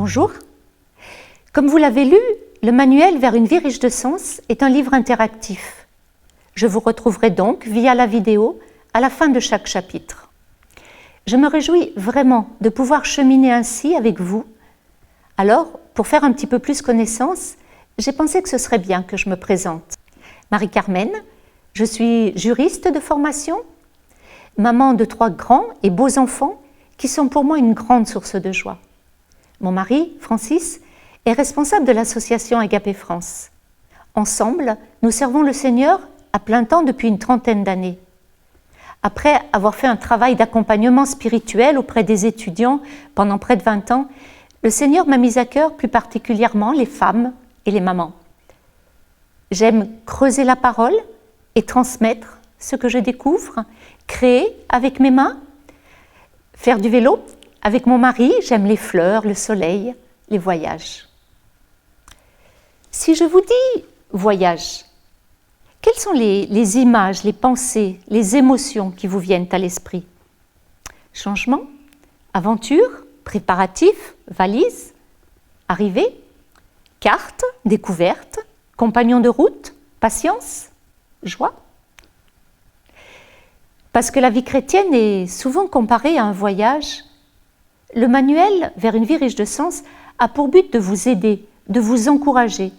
Bonjour. Comme vous l'avez lu, le manuel Vers une vie riche de sens est un livre interactif. Je vous retrouverai donc via la vidéo à la fin de chaque chapitre. Je me réjouis vraiment de pouvoir cheminer ainsi avec vous. Alors, pour faire un petit peu plus connaissance, j'ai pensé que ce serait bien que je me présente. Marie-Carmen, je suis juriste de formation, maman de 3 grands et beaux enfants qui sont pour moi une grande source de joie. Mon mari, Francis, est responsable de l'association Agapé France. Ensemble, nous servons le Seigneur à plein temps depuis une 30aine d'années. Après avoir fait un travail d'accompagnement spirituel auprès des étudiants pendant près de 20 ans, le Seigneur m'a mise à cœur plus particulièrement les femmes et les mamans. J'aime creuser la parole et transmettre ce que je découvre, créer avec mes mains, faire du vélo. Avec mon mari, j'aime les fleurs, le soleil, les voyages. Si je vous dis voyage, quelles sont les images, les pensées, les émotions qui vous viennent à l'esprit? Changement, aventure, préparatif, valise, arrivée, carte, découverte, compagnon de route, patience, joie. Parce que la vie chrétienne est souvent comparée à un voyage, le manuel Vers une vie riche de sens a pour but de vous aider, de vous encourager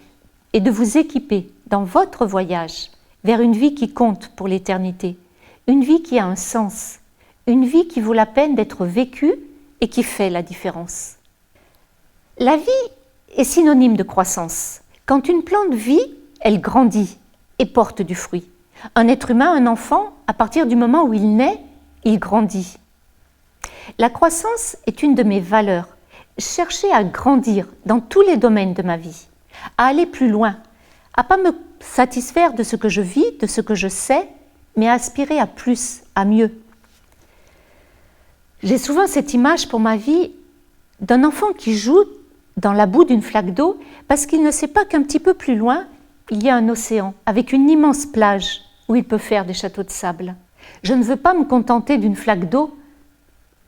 et de vous équiper dans votre voyage vers une vie qui compte pour l'éternité, une vie qui a un sens, une vie qui vaut la peine d'être vécue et qui fait la différence. La vie est synonyme de croissance. Quand une plante vit, elle grandit et porte du fruit. Un être humain, un enfant, à partir du moment où il naît, il grandit. La croissance est une de mes valeurs. Chercher à grandir dans tous les domaines de ma vie, à aller plus loin, à ne pas me satisfaire de ce que je vis, de ce que je sais, mais à aspirer à plus, à mieux. J'ai souvent cette image pour ma vie d'un enfant qui joue dans la boue d'une flaque d'eau parce qu'il ne sait pas qu'un petit peu plus loin, il y a un océan avec une immense plage où il peut faire des châteaux de sable. Je ne veux pas me contenter d'une flaque d'eau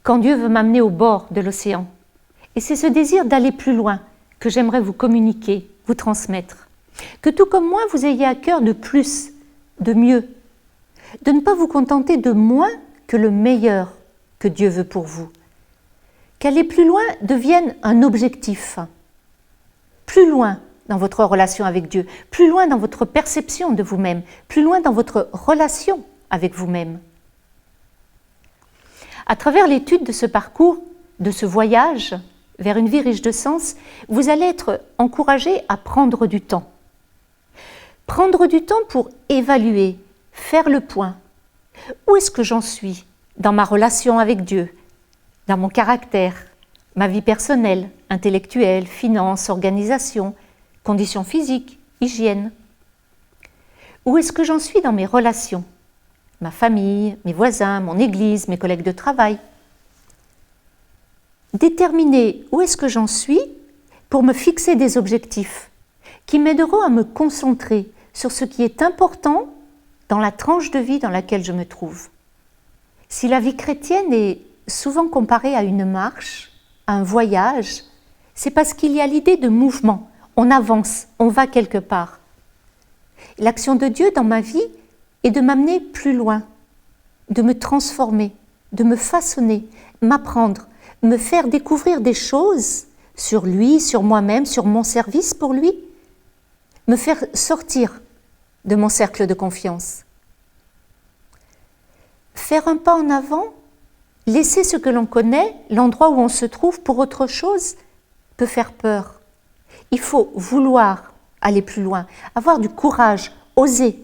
quand Dieu veut m'amener au bord de l'océan. Et c'est ce désir d'aller plus loin que j'aimerais vous communiquer, vous transmettre. Que tout comme moi, vous ayez à cœur de plus, de mieux. De ne pas vous contenter de moins que le meilleur que Dieu veut pour vous. Qu'aller plus loin devienne un objectif. Plus loin dans votre relation avec Dieu, plus loin dans votre perception de vous-même, plus loin dans votre relation avec vous-même. À travers l'étude de ce parcours, de ce voyage vers une vie riche de sens, vous allez être encouragé à prendre du temps. Prendre du temps pour évaluer, faire le point. Où est-ce que j'en suis dans ma relation avec Dieu, dans mon caractère, ma vie personnelle, intellectuelle, finances, organisation, conditions physiques, hygiène? Où est-ce que j'en suis dans mes relations? Ma famille, mes voisins, mon église, mes collègues de travail. Déterminer où est-ce que j'en suis pour me fixer des objectifs qui m'aideront à me concentrer sur ce qui est important dans la tranche de vie dans laquelle je me trouve. Si la vie chrétienne est souvent comparée à une marche, à un voyage, c'est parce qu'il y a l'idée de mouvement. On avance, on va quelque part. L'action de Dieu dans ma vie est de m'amener plus loin, de me transformer, de me façonner, m'apprendre, me faire découvrir des choses sur lui, sur moi-même, sur mon service pour lui, me faire sortir de mon cercle de confiance. Faire un pas en avant, laisser ce que l'on connaît, l'endroit où on se trouve pour autre chose, peut faire peur. Il faut vouloir aller plus loin, avoir du courage, oser.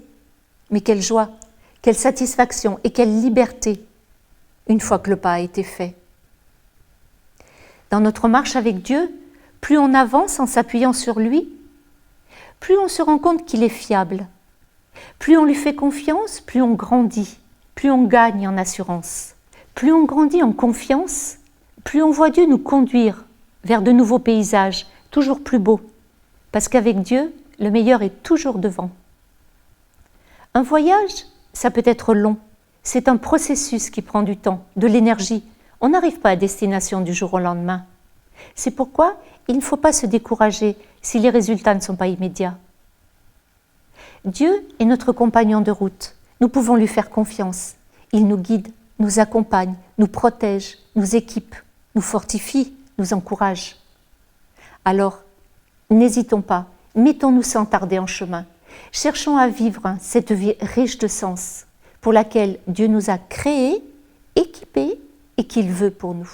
Mais quelle joie, quelle satisfaction et quelle liberté une fois que le pas a été fait. Dans notre marche avec Dieu, plus on avance en s'appuyant sur lui, plus on se rend compte qu'il est fiable. Plus on lui fait confiance, plus on grandit, plus on gagne en assurance. Plus on grandit en confiance, plus on voit Dieu nous conduire vers de nouveaux paysages, toujours plus beaux. Parce qu'avec Dieu, le meilleur est toujours devant. Un voyage, ça peut être long. C'est un processus qui prend du temps, de l'énergie. On n'arrive pas à destination du jour au lendemain. C'est pourquoi il ne faut pas se décourager si les résultats ne sont pas immédiats. Dieu est notre compagnon de route. Nous pouvons lui faire confiance. Il nous guide, nous accompagne, nous protège, nous équipe, nous fortifie, nous encourage. Alors, n'hésitons pas, mettons-nous sans tarder en chemin. Cherchons à vivre cette vie riche de sens pour laquelle Dieu nous a créés, équipés et qu'il veut pour nous.